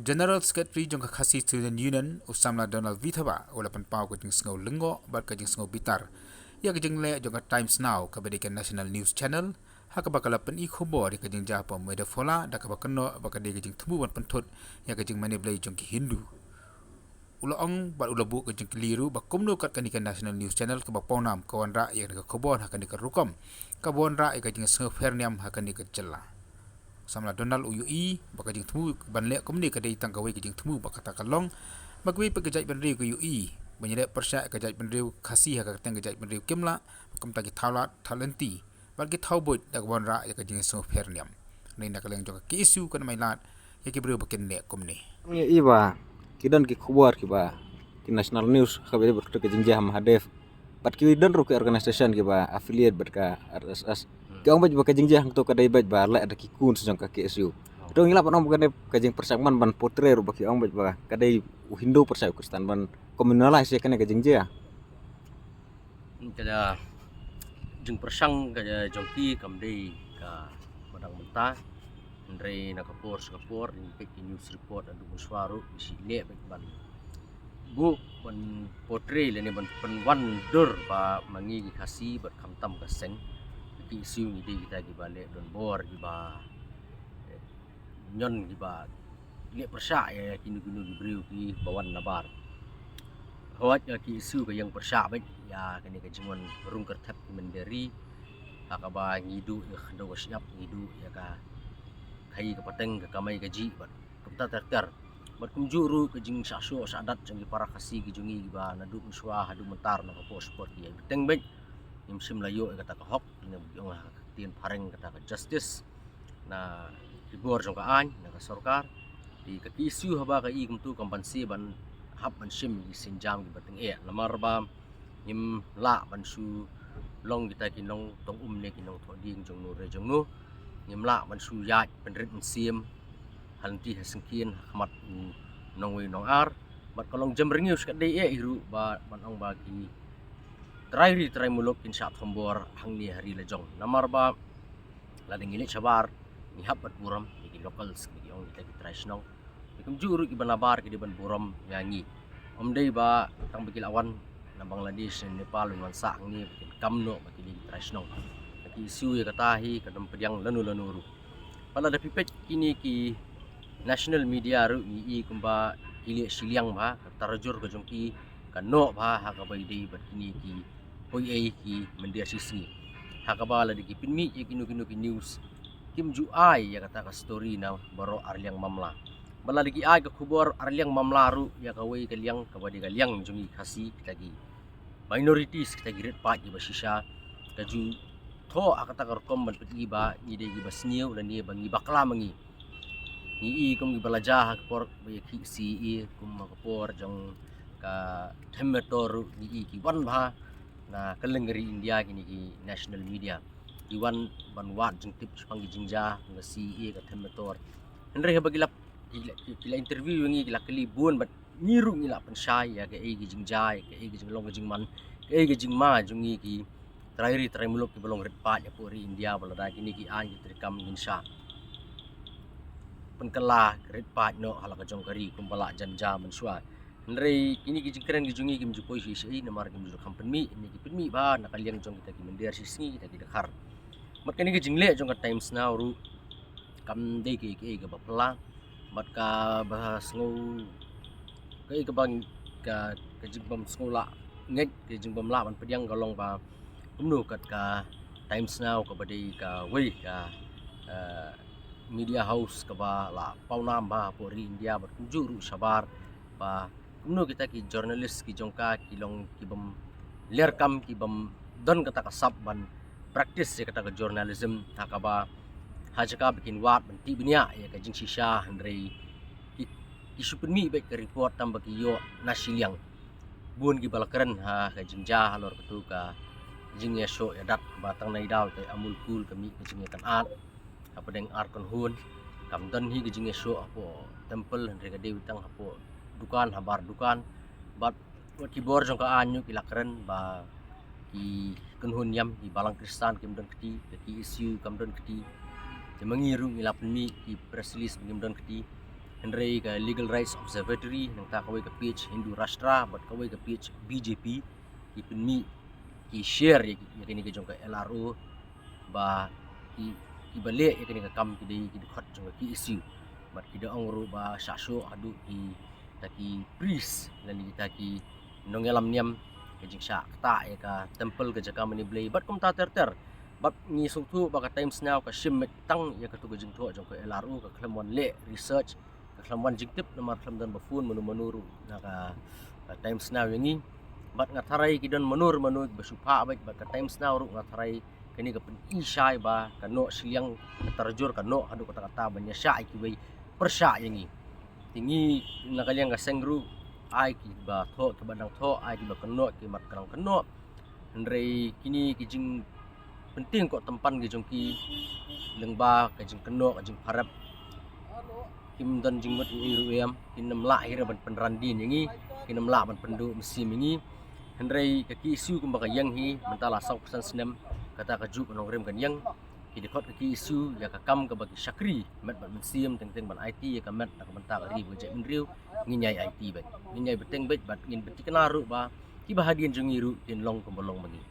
General Secretary jong khasi Student Union usamla Donald Vithaba ulapan pau ko jing sngo lengo bar ka jing sngo bitar ya ka jing le jong Times Now ka bedikan National News Channel ha ka bakala pen I khobor ka jing ja pa meda fola da ka bakano baka de ka jing thubu ban penthut ya ka jing mane blai jong ki Hindu ula ong bar ula bu ka jing keliru ba komno kat kan National News Channel ka ba pawnam kawan ra ya ka khobor ha kan ka rukom ka bon ra ya ka jing sngo ferniam ha kan ka jella samla Donald UI baka jing thumu banle komni ka dei tangkawai ka jing thumu baka takalong magwi pagajai banriu ka UI banyere persya ka jai banriu khasi ha ka tang ka jai banriu kimla kam ta ki thawla talenti bagi thawbut dak bonra ya ka jing so ferniam nei nakaleng joka ki isu kan mai lat ya ki bru bakin le komni iba kidan ki khobor ki ba ki national news khabere berkata ke jingjah mahadef bat ki dan ro ki organization ki ba affiliate bat ka RSS ki ong baj ba ka jingjah to ka dai baj ba la ada ki kun sejong ka KSU to ngila pan ong ka ka jing persakman ban potre ro ba ki ong baj ba ka dai Hindu persak Kristen ban communalize ya ka jingjah kada jing persang kada jongki kamdei ka padang mentah ndre nakapor in pek news report adu muswaru isi le bek ban bu ban portray le ne ban wan dur ba mangi ki khasi bat khamtam ka seng ki isu ni de kita ki bale don bor ki ba nyon ki ba le persya ya kinu ki briu ki bawan nabar hawat ya ki isu ka yang persya bek ya kene ka jimon rung kertap menderi akaba ngidu ya do siap ngidu ya ka kai ka pateng ka kamai gaji bat kumta terter bat kumjuru ka jing sasyo sadat jang para kasi ki jungi ba nadu muswa hadu mentar na ko sport ya beteng bek nimsim layo kata ka hok ina yung tien pareng kata ka justice na ibor jong ka an na ka sarkar di ka isu haba ka I kumtu kampansi ban hab ban sim sinjam ki bateng lamar ba nim la ban su long kita kinong tong ne kinong thoding jong no re jong no nim la ban su yat ban rit siem halti hasengkien khmat nongwi nong ar bat kalong jam ringius ka dei iru ba ban ong ba ki try mulok kin sap thombor hangni hari lejong namar ba lading ini sabar ni hab bat buram ki locals ki ong kita ki try snong ikum juru ki banabar ki ban buram yangi omdei ba tang bikil awan na Bangladesh dan Nepal dengan sak ni bikin kamno bagi di trasnong ki isu ya katahi kadam pediang lanu ru pala da pipet kini ki national media ru ni kumba ili siliang ba tarjur ka jongki kano ba ha ka bai dei bat kini ki poi ai ki mendia sisi ha ka bala di ki pinmi ki kinu ki news kim ju ai ya kata ka story na baro arliang mamla bala di ki ai ka khubor arliang mamla ru ya ka wei ka liang ka badi ka liang jongi khasi lagi minorities kita giret pat di basisha kaju tho akata karkom ban peti ba ni de gi basniu dan ni bangi bakla mangi ni kum gi balaja por be ki si kum makapor jong ka themmetor ni ki wan ba na kalengeri India kini ki national media iwan ban wat jeng tip pangi jingja nga si ka themmetor henry bagilap kila interview ngi kila kelibun bat niru ngila pensai ya ke gi jingjai ke gi jinglong jing man ke gi jing ma jungi ki try muluk ki bolong red pat ya puri India balada kini ki an ki trikam insha penkala red pat no hala ka jong kari kumbala janja mensua ndrei kini ki jingkren gi jungi ki mjupoi si namar ki mjuru company ini ki pinmi ba nakaliang jong kita ki mendiar sisngi kita ki dekhar mat kini ki jingle jong ka Times Now ru kam de ki ga bapla mat ka bahas ngau kai ka bang ka jingbam sekolah ngej ke jingbam la ban pediang galong ba kumnu kat ka Times Now ka badai ka wei ka media house ka ba la paunam ba pori India bat kunjuru sabar ba kumnu kita ki journalist ki jongka ki long ki bam lerkam ki bam don kata ka sab ban practice ya kata ka journalism hakaba hajaka bikin wat ban ti benia ya ka jing shisha handrei isu penmi baik ke report tambah ki yo nasiliang bun ki balakren ha ka jingja halor ketu ka jing ya so ya dak batang nai dal te amul kul kami ke jing kan at apa deng ar kon hun kam dan hi ke jing ya so apo temple andre ka dewi tang apo dukan habar dukan bat ki bor jong ka anyu ki lakren ba ki kun hun yam ki balang kristan kim don keti ki isu kam don keti te mangiru ngilap ni ki press release kim don keti Henry ka Legal Rights Observatory nang ta kaway ka PH Hindu Rashtra but kaway ka PH BJP ipinmi ki share ya kini ka jong ka LRO ba ki balik ya kini ka kam ki khot jong ki issue but kita ongru ba shasho adu ki taki priest lali kita ki nongelam niam ke jing sha ta ya ka temple ka jaka mani blay but kum ta ter but ni sung tu ba ka times now ka shim tang ya ka tu ka jing tho jong ka LRO ka klamon le research ka klamon jing tip nomor klam dan bafun manu na ka times now yangi but ngatharai ki don manur basupa ba ka times now ru ngatharai kini ka pen isai ba kano siang terjur kano adu kata banya sya ki bai persya yangi tingi nakaliang ka sengru ai ki ba tho ke bandang tho ai ki ba kano ki mat karang kano ndrei kini ki jing penting kok tempan ki jong ki lengba ka jing kano ka jing parap kim dan jing mat iru yam kinam la hira ban penrandin yangi kinam la ban pendu mesim yangi ndrei ka ki isu kum ba ka yang hi mentala sau pesan senam kata kajuk nong rem kan yang ki dekot ki isu ya ka kam ka bagi syakri met ban mesim teng ban IT ya ka met ka benta ka ri bojek menriu nginyai IT ba nginyai beteng bet bat ngin beti kenaru ba ki bahadian jungiru tin long kombolong bagi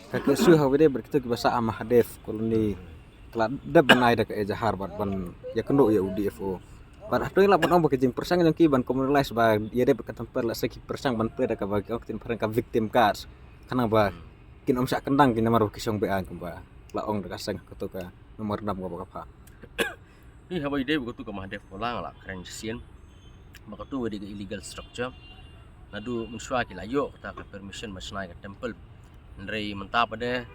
ka isu hawide berkitu ki basa Mahadev koloni kala dab banai da ka ejahar bat ban ya kendo ya UDFO ban atoi la ban ong ka jing persang jong ki ban communalize ba ya de ka tempel la seki persang ban pre da ka bagi ok tin parang ka victim cars kana ba kin om sak kendang kin nomor kisong ba kemba laong da kasang ketu ka nomor 6 ka pa ni habai de begitu ka Mahadev kolang la keren sien maka tu wedi illegal structure nadu mensua ki layo kata ka permission masnai ka temple ndrei mentap ade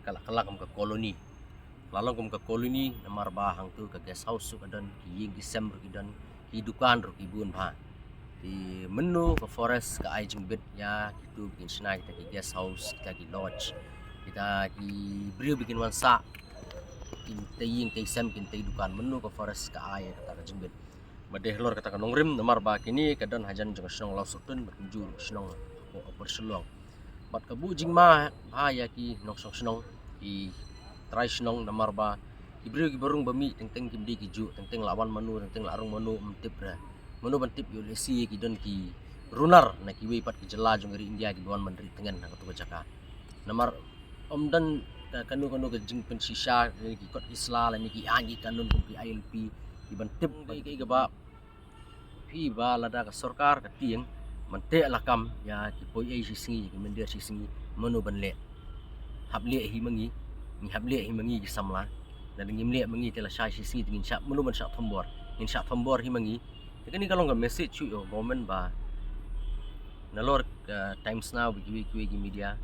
kala ka koloni lalong ka koloni namar ba hang tu ka guest house su kadan ki ying December ki dan ki dukan ro ki bun ba di menu ke forest ke ai jembet ya gitu bikin senai kita ki guest house kita ki lodge kita ki beri bikin wansa kin taying tay sem kin tay dukan menu ke forest ke ai kata ka jembet badeh lor kata ka nongrim namar ba kini kadan hajan jong snong law sutun berkunjur snong ko perselong bat ka bu jing ma ha ya ki nok snong ki try snong namar ba ki beri ki barung bami teng ki bdi ki ju teng lawan menu teng larung menu mtip ra manu bantip yo lesi ki don ki runar na ki wei pat ki jela jong ri India ki duan mandri tengen na tu jaka namar om dan kanu ke jing pen sisa ki kot isla la ni ki angi kanun kum ki ILP ki bantip ki ba pi ba lada ka sarkar ka tieng mante lakam ya ki poi ai singi ki mendir singi manu banle hable hi mangi ni hable hi mangi ki samla dan ngimle mangi tela sai singi tingin syak manu ban syak thombor in syak thombor hi mangi kini kalau nggak message cu yo government ba nalor times now bagi ki media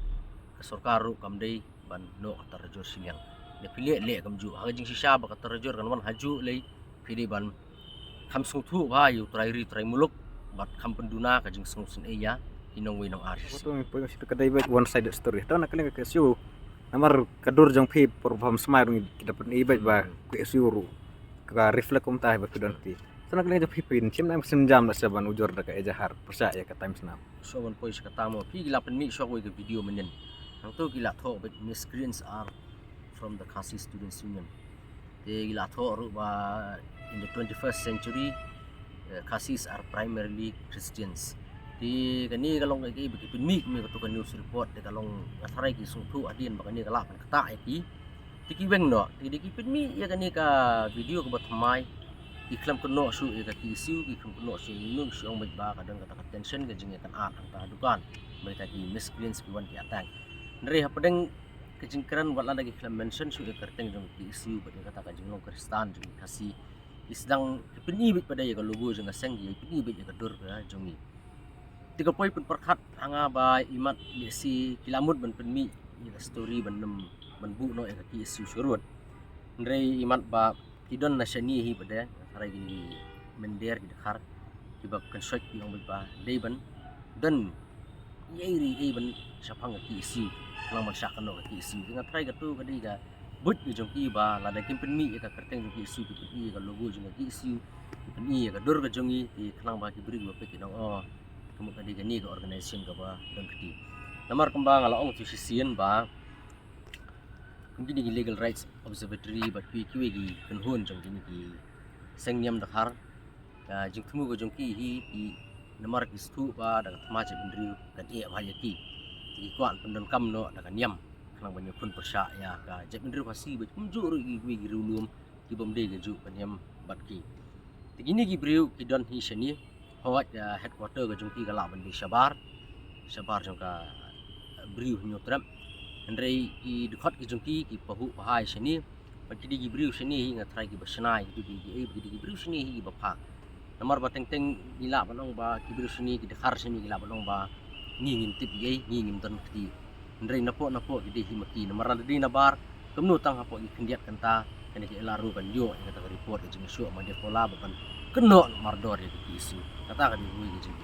ka sarkaru kamdei ban no tarjur siang ne pile le kamju ha jing sisa ba ka tarjur kan wan haju lei pili ban kham sung thu ba yu trai muluk bat kham penduna ka jing sung sun eya inong winong aris foto mi poy situ kadai baik one sided story to nakale ka siu namar kadur jong phi perform smile ki dapat ni baik ba ku siu ka reflect kum ta ba kudon ti sana kali pipin cim na mesin jam na saban ujur da ka ejahar persa ya ka times now so wan poi sekatamo pi gila pen mi so ko video menen hang tu gila tho but miscreants are from the Khasi Students Union de gila tho ru ba in the 21st century Khasis are primarily Christians di kani kalong ki pen mi ko to news report de kalong atharai ki sung thu adien ba kani kala pan kata ki ki weng no di pen mi ya kani ka video ko batmai iklam kuno su ka isu iklam kuno su nung su ong ba kadang kata tension ka jing kan at anta dukan mereka ki miscreants ki wan ki attack ndre hapadeng ka jingkran wala lagi iklam mention su ka teng jong ki isu ba kata ka jing long kristan jing kasi isdang penibit pada ya ka logo jing aseng ki penibit ya ka dur ka jongi tiga poi pun perkhat anga ba imat lesi kilamut ban penmi ya story ban nem ban bu no ya ki isu surut ndre imat ba kidon nasyani hi pada hari ini mendir di dekat tiba konsert yang berba deban dan yairi even sapang ki isi kalau masak kano ki isi dengan try gatu kadi ga but ni jongki ba la da kimpen mi ka kerteng ki isi ki pi ga logo jong ki isi ki ni ga dur ga jongi di klang ba ki beri ba pe ki dong oh kamu kadi ga ni ga organization ga ba dong kedi namar kembang ala ong tu sisian ba mungkin di Legal Rights Observatory but ki gi kenhun jong ki sengyam dakhar jing temu ko jong ki hi i namar ki stu ba da thma che bendriu kan e ba ya ki kwan pendon kam no da kan yam khang banyu kun persya ya ka je bendriu pasi ba kum ju ru gi wi gi rulum ki bom de ge ju kan yam bat ki tigini gi briu ki don hi shani hawat headquarter ko jong ki ga la ban di sabar jong ka briu nyu tram andrei i dekat ki jong ki pahu pahai shani ban ki di briu shani hi nga trai ki basnai ki di briu shani hi ba phak namar ba teng teng gila banong ba kibiru sini ki dekhar sini gila banong ba ngingim tip ye ngingim ton kti ndrei napo ki hi maki namar di nabar kemnu tang hapo ki kindiat kanta kene ki elaru kan yo ki kata report ki jing syo ma de pola ban keno mardor ya ki isu kata ka di hui ki jing